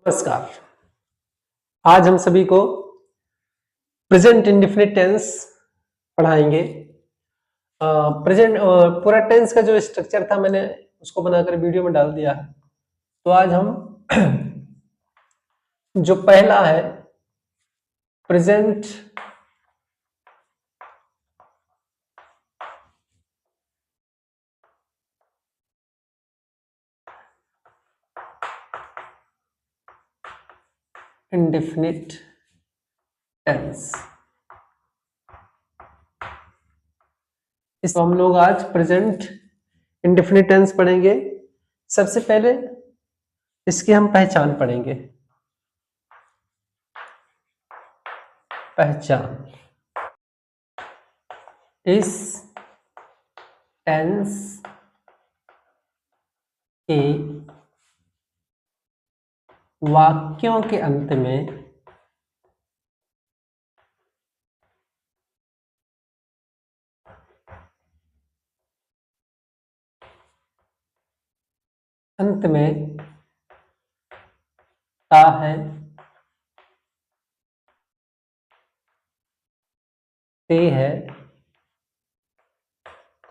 नमस्कार। आज हम सभी को प्रेजेंट इंडेफिनिट टेंस पढ़ाएंगे। प्रेजेंट पूरा टेंस का जो स्ट्रक्चर था मैंने उसको बनाकर वीडियो में डाल दिया है। तो आज हम जो पहला है प्रेजेंट इंडेफिनिट टेंस, इसको हम लोग आज प्रेजेंट इंडेफिनिट टेंस पढ़ेंगे। सबसे पहले इसकी हम पहचान पढ़ेंगे। पहचान, इस टेंस के वाक्यों के अंत में ता है, ते है,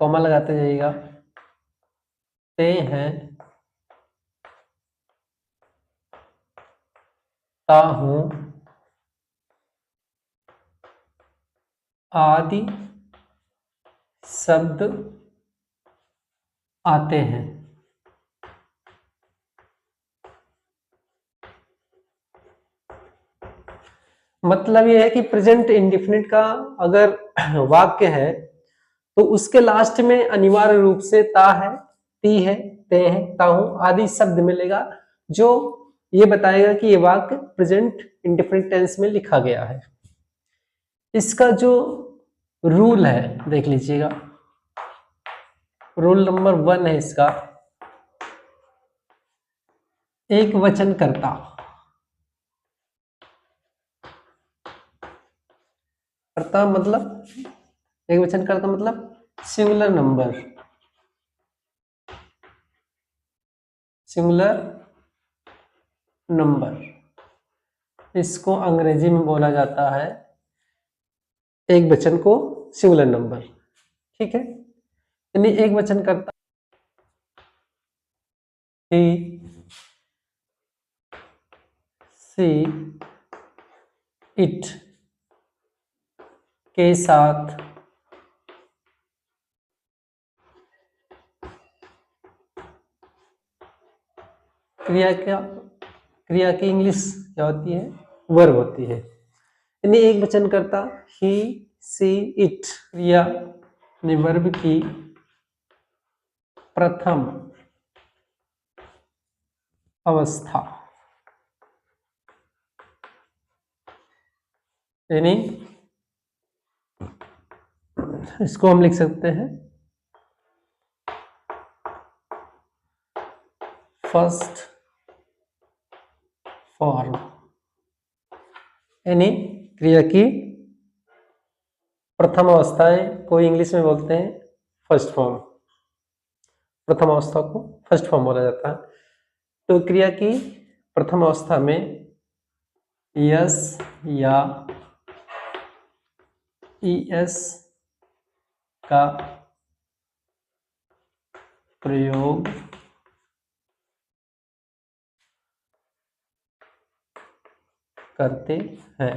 कॉमा लगाते जाइएगा, ते हैं, ता हूं आदि शब्द आते हैं। मतलब यह है कि प्रेजेंट इंडेफिनिट का अगर वाक्य है तो उसके लास्ट में अनिवार्य रूप से ता है, ती है, ते है, ताहू आदि शब्द मिलेगा जो ये बताएगा कि ये वाक्य प्रेजेंट इंडेफिनिट टेंस में लिखा गया है। इसका जो रूल है देख लीजिएगा, रूल नंबर 1 है इसका, एक वचन कर्ता। कर्ता मतलब एक वचन कर्ता मतलब सिंगुलर नंबर, सिंगुलर नंबर इसको अंग्रेजी में बोला जाता है एक वचन को सिंगुलर नंबर। ठीक है, यानी एक वचन कर्ता ही, सी, इट के साथ क्रिया की इंग्लिश क्या होती है? वर्ब होती है। यानी एक वचन कर्ता ही, सी, इट क्रिया वर्ब की प्रथम अवस्था, यानी इसको हम लिख सकते हैं फर्स्ट फॉर्म, यानी क्रिया की प्रथम अवस्थाएं को इंग्लिश में बोलते हैं फर्स्ट फॉर्म। प्रथम अवस्था को फर्स्ट फॉर्म बोला जाता है। तो क्रिया की प्रथम अवस्था में यस या ईएस का प्रयोग करते हैं।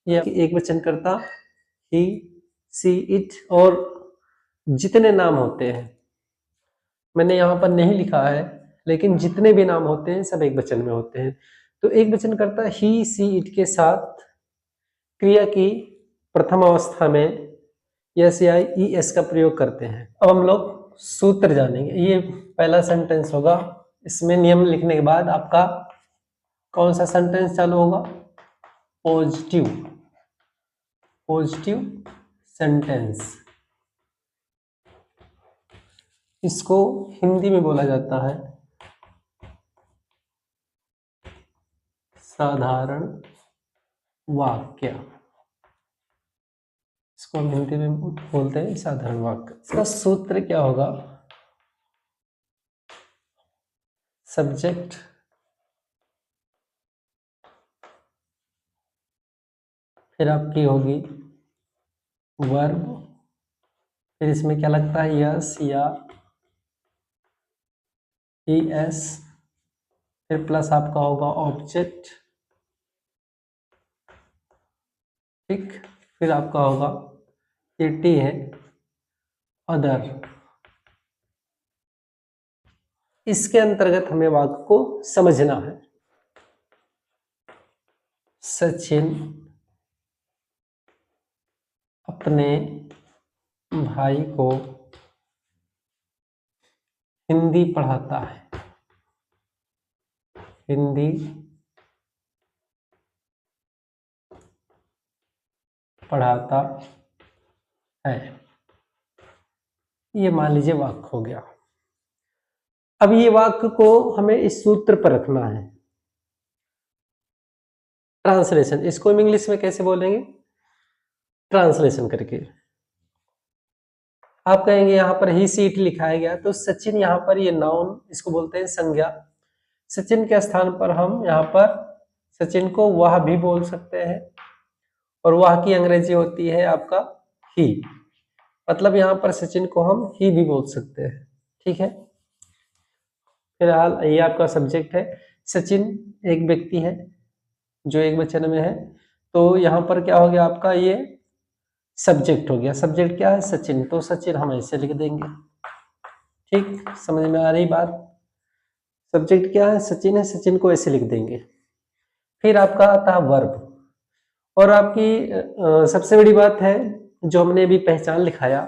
यह एक वचन कर्ता ही, सी, इट और जितने नाम होते हैं, मैंने यहाँ पर नहीं लिखा है लेकिन जितने भी नाम होते हैं सब एक वचन में होते हैं। तो एक वचन कर्ता ही, सी, इट के साथ क्रिया की प्रथम अवस्था में यस या ईएस का प्रयोग करते हैं। अब हम लोग सूत्र जानेंगे। ये पहला सेंटेंस होगा, इसमें नियम लिखने के बाद आपका कौन सा सेंटेंस चालू होगा? Positive sentence. इसको हिंदी में बोला जाता है साधारण वाक्य। इसको हम हिंदी में बोलते हैं साधारण वाक्य। इसका सूत्र क्या होगा? सब्जेक्ट फिर आपकी होगी वर्ब, फिर इसमें क्या लगता है यस या एस, फिर प्लस आपका होगा ऑब्जेक्ट, ठीक, फिर आपका होगा ये टी है अदर। इसके अंतर्गत हमें वाक्य को समझना है। सचिन अपने भाई को हिंदी पढ़ाता है, हिंदी पढ़ाता है, ये मान लीजिए वाक्य हो गया। अब ये वाक्य को हमें इस सूत्र पर रखना है, ट्रांसलेशन। इसको हम इंग्लिश में कैसे बोलेंगे? ट्रांसलेशन करके। आप कहेंगे यहाँ पर ही सीट लिखाया गया, तो सचिन यहाँ पर ये नाउन, इसको बोलते हैं संज्ञा। सचिन के स्थान पर हम यहाँ पर सचिन को वह भी बोल सकते हैं, और वह की अंग्रेजी होती है आपका ही, मतलब यहाँ पर सचिन को हम ही भी बोल सकते हैं, ठीक है। फिलहाल ये आपका सब्जेक्ट है, सचिन एक व्यक्ति है जो एक वचन में है, तो यहाँ पर क्या हो गया आपका ये सब्जेक्ट हो गया। सब्जेक्ट क्या है? सचिन, तो सचिन हम ऐसे लिख देंगे, ठीक, समझ में आ रही बात। सब्जेक्ट क्या है? सचिन है, सचिन को ऐसे लिख देंगे। फिर आपका आता है वर्ब, और आपकी सबसे बड़ी बात है जो हमने अभी पहचान लिखाया।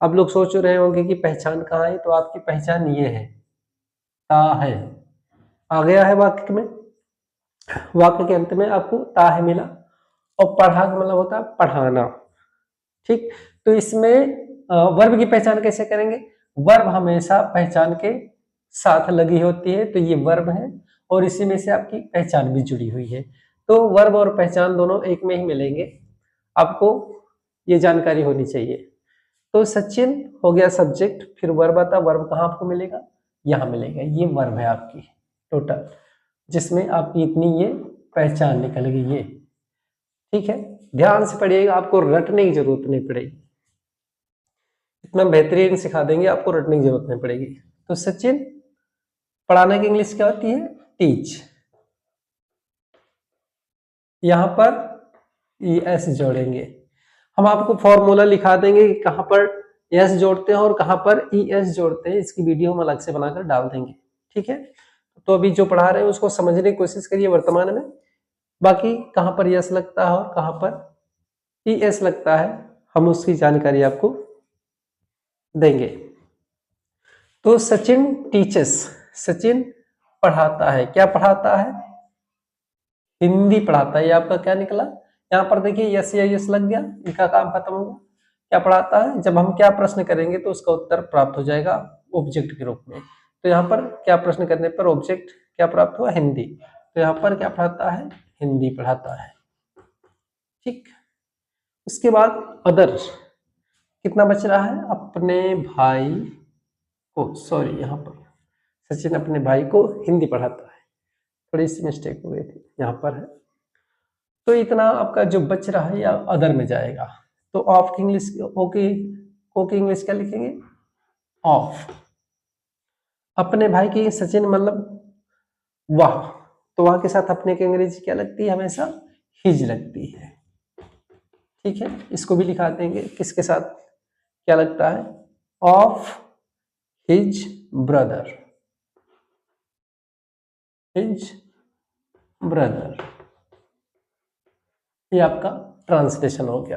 अब लोग सोच रहे होंगे कि पहचान कहाँ है, तो आपकी पहचान ये है, ता है, आ गया है वाक्य में, वाक्य के अंत में आपको ता है मिला, और पढ़ा का मतलब होता है पढ़ाना, ठीक। तो इसमें वर्ब की पहचान कैसे करेंगे? वर्ब हमेशा पहचान के साथ लगी होती है, तो ये वर्ब है, और इसी में से आपकी पहचान भी जुड़ी हुई है, तो वर्ब और पहचान दोनों एक में ही मिलेंगे, आपको ये जानकारी होनी चाहिए। तो सचिन हो गया सब्जेक्ट, फिर वर्ब आता, वर्ब कहाँ आपको मिलेगा? यहाँ मिलेगा, ये वर्ब है आपकी टोटल, जिसमें आपकी इतनी ये पहचान निकल गई ये, ठीक है। ध्यान से पढ़िएगा, आपको रटने की जरूरत नहीं पड़ेगी, इतना बेहतरीन सिखा देंगे, आपको रटने की जरूरत नहीं पड़ेगी। तो सचिन पढ़ाने की इंग्लिश क्या होती है? टीच। यहां पर एस जोड़ेंगे, हम आपको फॉर्मूला लिखा देंगे कि कहां पर एस जोड़ते हैं और कहां पर एस जोड़ते हैं, इसकी वीडियो हम अलग से बनाकर डाल देंगे, ठीक है। तो अभी जो पढ़ा रहे हैं उसको समझने की कोशिश करिए वर्तमान में, बाकी कहां पर यस लगता है और कहां पर एस लगता है हम उसकी जानकारी आपको देंगे। तो सचिन टीचर्स, सचिन पढ़ाता है, क्या पढ़ाता है? हिंदी पढ़ाता है। ये आपका क्या निकला? यहाँ पर देखिए यस या यस लग गया, इनका काम खत्म होगा। क्या पढ़ाता है? जब हम क्या प्रश्न करेंगे तो उसका उत्तर प्राप्त हो जाएगा ऑब्जेक्ट के रूप में। तो यहाँ पर क्या प्रश्न करने पर ऑब्जेक्ट क्या प्राप्त हुआ? हिंदी। तो यहाँ पर क्या पढ़ाता है? हिंदी पढ़ाता है, ठीक। उसके बाद अदर, कितना बच रहा है? अपने भाई को, सॉरी यहाँ पर सचिन अपने भाई को हिंदी पढ़ाता है, थोड़ी सी मिस्टेक हो गई थी, यहाँ पर है। तो इतना आपका जो बच रहा है या अदर में जाएगा। तो ऑफ की इंग्लिश, ओके, को की इंग्लिश क्या लिखेंगे? ऑफ। अपने भाई की सचिन मतलब वाह, तो वहां के साथ अपने की अंग्रेजी क्या लगती है? हमेशा हिज लगती है, ठीक है। इसको भी लिखा देंगे, किसके साथ क्या लगता है? Of his brother, his brother. ये आपका ट्रांसलेशन हो गया,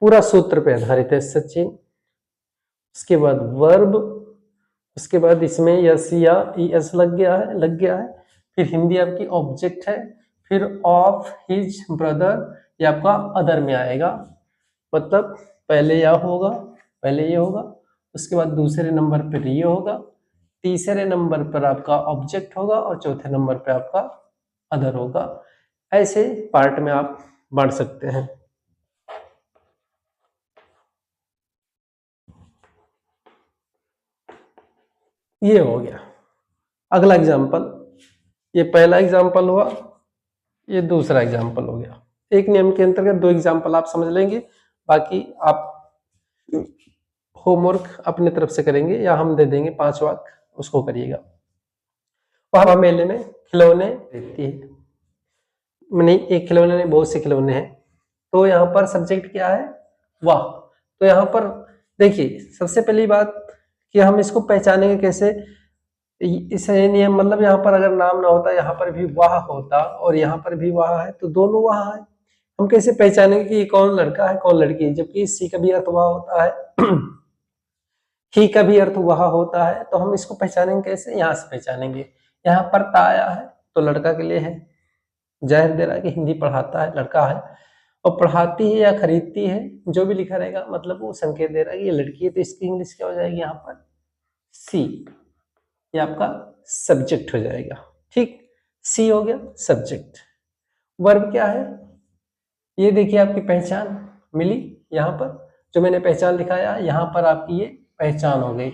पूरा सूत्र पे आधारित है सचिन, उसके बाद वर्ब, उसके बाद इसमें यस या एस लग गया है, फिर हिंदी आपकी ऑब्जेक्ट है, फिर ऑफ हिज ब्रदर, ये आपका अदर में आएगा, मतलब पहले या होगा, पहले ये होगा, उसके बाद दूसरे नंबर पर ये होगा, तीसरे नंबर पर आपका ऑब्जेक्ट होगा, और चौथे नंबर पर आपका अदर होगा। ऐसे पार्ट में आप बांट सकते हैं। ये हो गया अगला एग्जाम्पल, ये पहला एग्जाम्पल हुआ, ये दूसरा एग्जाम्पल हो गया। एक नियम के अंतर्गत 2 एग्जाम्पल आप समझ लेंगे, बाकी आप होमवर्क अपने तरफ से करेंगे या हम दे देंगे 5 वाक्य, उसको करिएगा। वहां मेले में खिलौने रहती है, नहीं एक खिलौने नहीं बहुत से खिलौने हैं, तो यहाँ पर सब्जेक्ट क्या है, वाह। तो यहाँ पर देखिए सबसे पहली बात कि हम इसको पहचानेंगे कैसे, इस नियम मतलब यहाँ पर अगर नाम ना होता, यहाँ पर भी वाह होता और यहाँ पर भी वाह है, तो दोनों वाह है, हम कैसे पहचानेंगे कि ये कौन लड़का है कौन लड़की है, जबकि सी का भी अर्थ वाह होता है ही का भी अर्थ वाह होता है, तो हम इसको पहचानेंगे कैसे, यहाँ से पहचानेंगे। यहाँ पर ता आया है तो लड़का के लिए है, जाहिर दे रहा है कि हिंदी पढ़ाता है लड़का है, और पढ़ाती है या खरीदती है जो भी लिखा रहेगा मतलब वो संकेत दे रहा है कि ये लड़की है, तो इसकी इंग्लिश क्या हो जाएगी यहाँ पर सी, ये आपका सब्जेक्ट हो जाएगा। ठीक, सी हो गया सब्जेक्ट। वर्ब क्या है, ये देखिए आपकी पहचान मिली, यहाँ पर जो मैंने पहचान दिखाया यहाँ पर आपकी ये पहचान हो गई,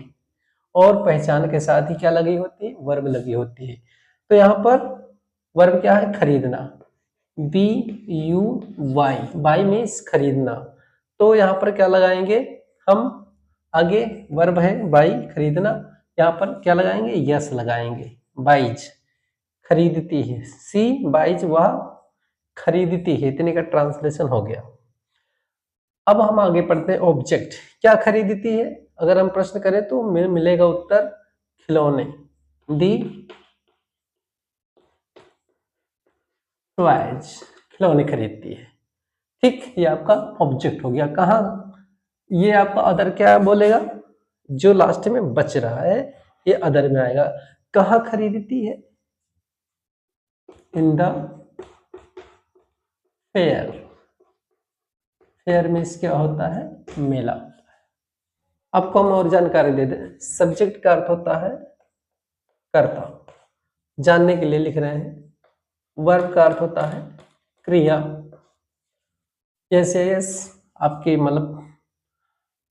और पहचान के साथ ही क्या लगी होती है, वर्ब लगी होती है। तो यहाँ पर वर्ब क्या है, खरीदना, BUY, बाई मीन्स खरीदना, तो यहाँ पर क्या लगाएंगे हम, आगे वर्ब है बाई खरीदना, यहाँ पर क्या लगाएंगे, यस लगाएंगे, बाइज खरीदती है, सी बाइज वह खरीदती है, इतने का ट्रांसलेशन हो गया। अब हम आगे पढ़ते हैं ऑब्जेक्ट, क्या खरीदती है, अगर हम प्रश्न करें तो मिलेगा उत्तर खिलौने, दी टॉयज, खिलौने खरीदती है। ठीक, ये आपका ऑब्जेक्ट हो गया। कहाँ, ये आपका अदर क्या बोलेगा, जो लास्ट में बच रहा है ये अदर में आएगा। कहाँ खरीदती है, इन द फेयर, फेयर में क्या होता है, मेला। आपको हम और जानकारी दे दें, सब्जेक्ट का अर्थ होता है कर्ता, जानने के लिए लिख रहे हैं। वर्ब का अर्थ होता है क्रिया, यस आपके मतलब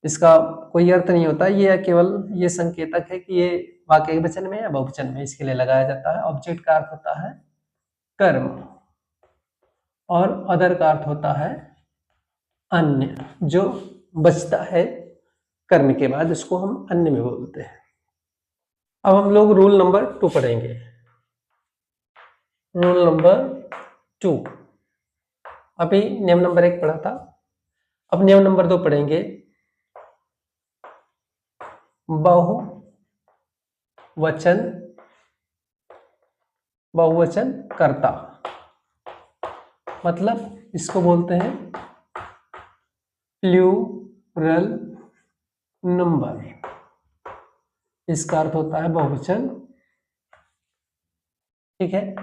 इसका कोई अर्थ नहीं होता, ये केवल ये संकेतक है कि ये वाक्य वचन में या बहुवचन में, इसके लिए लगाया जाता है। ऑब्जेक्ट का अर्थ होता है कर्म, और अदर का अर्थ होता है अन्य, जो बचता है कर्म के बाद उसको हम अन्य में बोलते हैं। अब हम लोग रूल नंबर 2 पढ़ेंगे। रूल नंबर 2, अभी नियम नंबर 1 पढ़ा था, अब नियम नंबर 2 पढ़ेंगे। बहुवचन कर्ता, मतलब इसको बोलते हैं प्लूरल नंबर, इसका अर्थ होता है बहुवचन। ठीक है,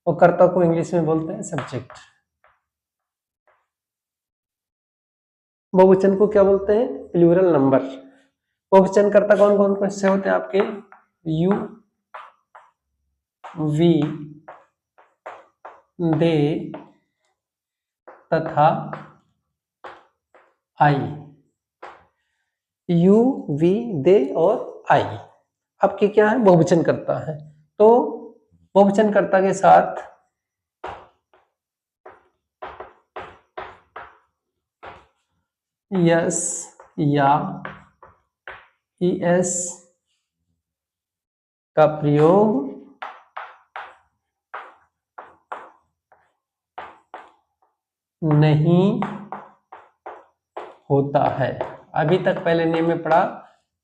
और कर्ता को इंग्लिश में बोलते हैं सब्जेक्ट। बहुवचन को क्या बोलते हैं, प्लूरल नंबर। बहुवचन कर्ता कौन कौन से होते हैं आपके, यू, वी, दे तथा आई। यू, वी, दे और आई आपके क्या है, बहुवचन कर्ता है। तो बहुवचन कर्ता के साथ यस या ES का प्रयोग नहीं होता है। अभी तक पहले नियम में पढ़ा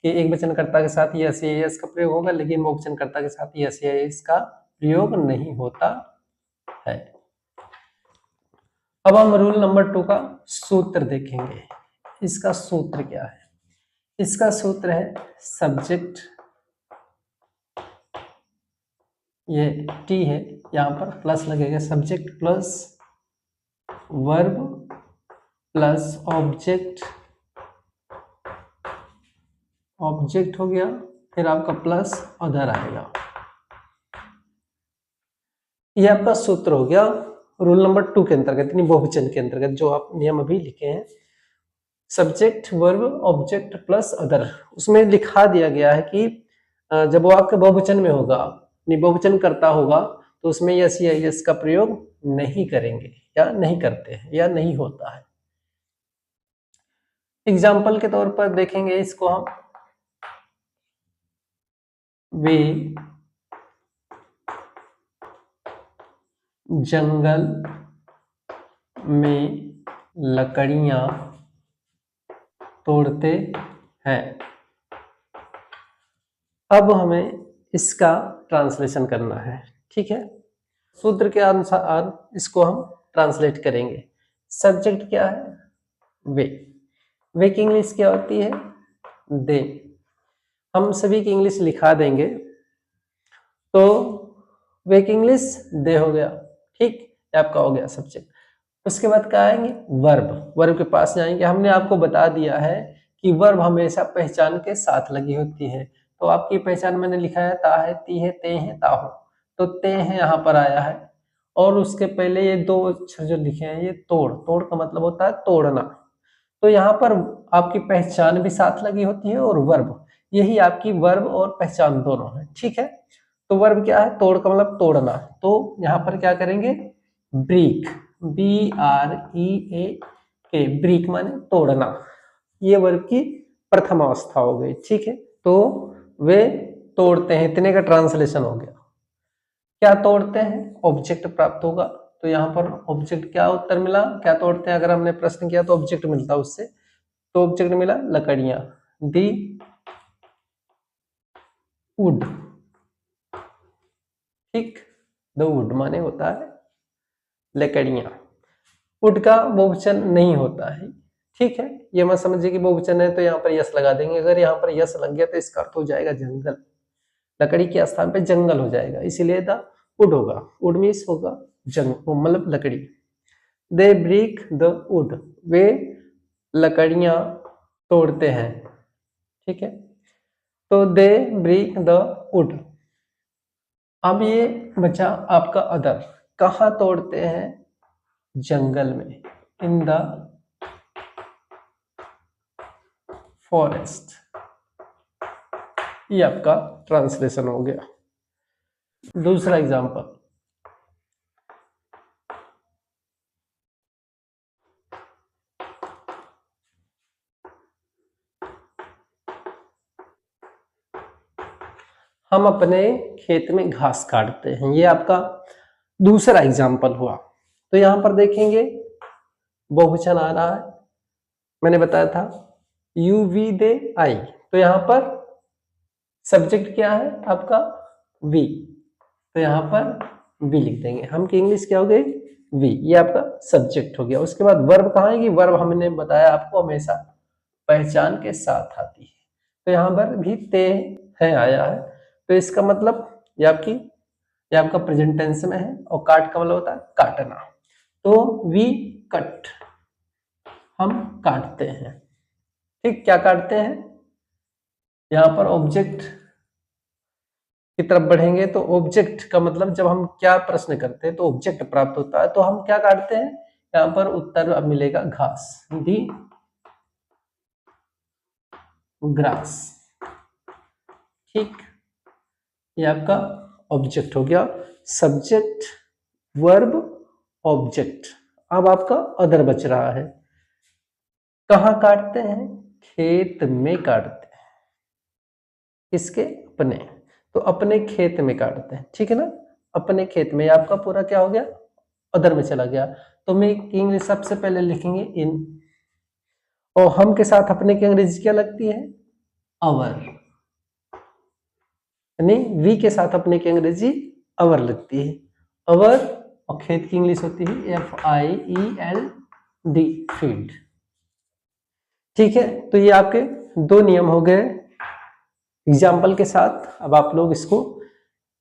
कि एक वचनकर्ता के साथ यस या एस का प्रयोग होगा, लेकिन बहुवचनकर्ता के साथ यस या एस का प्रयोग नहीं होता है। अब हम रूल नंबर 2 का सूत्र देखेंगे। इसका सूत्र क्या है, इसका सूत्र है सब्जेक्ट, ये टी है, यहां पर प्लस लगेगा, subject plus verb plus object, object हो गया, फिर आपका प्लस अदर आएगा। ये आपका सूत्र हो गया रूल नंबर 2 के अंतर्गत, यानी बहुवचन के अंतर्गत जो आप नियम अभी लिखे हैं, subject verb object plus other. उसमें लिखा दिया गया है कि जब वो आपके बहुवचन में होगा, बहुवचन करता होगा, तो उसमें यस या यस का प्रयोग नहीं करेंगे या नहीं करते हैं या नहीं होता है। एग्जाम्पल के तौर पर देखेंगे इसको हम, वे जंगल में लकड़ियां तोड़ते हैं। अब हमें इसका ट्रांसलेशन करना है, ठीक है। सूत्र के अनुसार इसको हम ट्रांसलेट करेंगे। सब्जेक्ट क्या है? वे। वे की इंग्लिश क्या होती है? दे। हम सभी की इंग्लिश लिखा देंगे, तो वे की इंग्लिश दे हो गया, ठीक, आपका हो गया सब्जेक्ट। उसके बाद क्या आएंगे? वर्ब। वर्ब के पास जाएंगे। हमने आपको बता दिया है कि वर्ब हमेशा पहचान के साथ लगी होती है। तो आपकी पहचान मैंने लिखा है ता है, ती है, ते है, ता हो। तो ते है यहाँ पर आया है, और उसके पहले ये दो अक्षर जो लिखे हैं ये तोड़। तोड़ का मतलब होता है तोड़ना। तो यहाँ पर आपकी पहचान भी साथ लगी होती है और वर्ब, यही आपकी वर्ब और पहचान दोनों है, ठीक है। तो वर्ब क्या है? तोड़ का मतलब तोड़ना। तो यहाँ पर क्या करेंगे? ब्रीक, BREAK, ब्रीक माने तोड़ना। ये वर्ब की प्रथम अवस्था हो गई, ठीक है। तो वे तोड़ते हैं, इतने का ट्रांसलेशन हो गया। क्या तोड़ते हैं? ऑब्जेक्ट प्राप्त होगा। तो यहाँ पर ऑब्जेक्ट क्या उत्तर मिला? क्या तोड़ते हैं? अगर हमने प्रश्न किया तो ऑब्जेक्ट मिलता उससे, तो ऑब्जेक्ट मिला लकड़ियां, दी वुड, ठीक। द वुड माने होता है लकड़ियां। वुड का बहुवचन नहीं होता है, ठीक है। ये मत समझिए कि बहुवचन है तो यहाँ पर यस लगा देंगे। अगर यहाँ पर यस लग गया तो इसका अर्थ हो जाएगा जंगल। लकड़ी के स्थान पे जंगल हो जाएगा, इसीलिए द वुड होगा। वुड मीन्स होगा जंगल, मतलब लकड़ी। दे ब्रेक द वुड, वे लकड़ियां तोड़ते हैं, ठीक है। तो दे ब्रेक द वुड। अब ये बचा आपका अदर। कहाँ तोड़ते हैं? जंगल में, इन द फॉरेस्ट। ये आपका ट्रांसलेशन हो गया। दूसरा एग्जांपल, हम अपने खेत में घास काटते हैं। ये आपका दूसरा एग्जांपल हुआ। तो यहां पर देखेंगे बहुवचन आ रहा है, मैंने बताया था यू वी दे आई। तो यहां पर सब्जेक्ट क्या है आपका? वी। तो यहां पर वी लिख देंगे हम, की इंग्लिश क्या हो गई? वी। ये आपका सब्जेक्ट हो गया। उसके बाद वर्ब कहाँ है? कि वर्ब हमने बताया आपको हमेशा पहचान के साथ आती है। तो यहाँ पर भी ते है आया है, तो इसका मतलब ये आपका प्रेजेंट टेंस में है, और काट का मतलब होता है काटना। तो वी कट, हम काटते हैं, ठीक। क्या काटते हैं? यहाँ पर ऑब्जेक्ट की तरफ बढ़ेंगे तो ऑब्जेक्ट का मतलब जब हम क्या प्रश्न करते हैं तो ऑब्जेक्ट प्राप्त होता है। तो हम क्या काटते हैं? यहाँ पर उत्तर अब मिलेगा घास, दी ग्रास, ठीक। ये आपका ऑब्जेक्ट हो गया। Subject, verb, object. अब आपका अदर बच रहा है। कहाँ काटते हैं? खेत में काटते हैं। किसके? अपने। तो अपने खेत में काटते हैं, ठीक है ना। अपने खेत में, आपका पूरा क्या हो गया? अदर में चला गया। तो मैं इंग्लिश सबसे पहले लिखेंगे इन, और हम के साथ अपने की अंग्रेजी क्या लगती है? अवर। यानी वी के साथ अपने की अंग्रेजी अवर लगती है, अवर। और खेत की इंग्लिश होती है FIELD, फील्ड, ठीक है। तो ये आपके दो नियम हो गए एग्जाम्पल के साथ। अब आप लोग इसको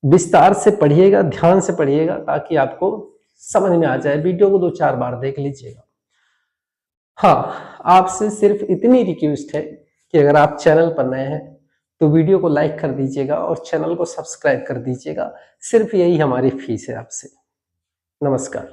विस्तार से पढ़िएगा, ध्यान से पढ़िएगा, ताकि आपको समझ में आ जाए। वीडियो को 2-4 बार देख लीजिएगा। हाँ, आपसे सिर्फ इतनी रिक्वेस्ट है कि अगर आप चैनल पर नए हैं तो वीडियो को लाइक कर दीजिएगा और चैनल को सब्सक्राइब कर दीजिएगा। सिर्फ यही हमारी फीस है आपसे। नमस्कार।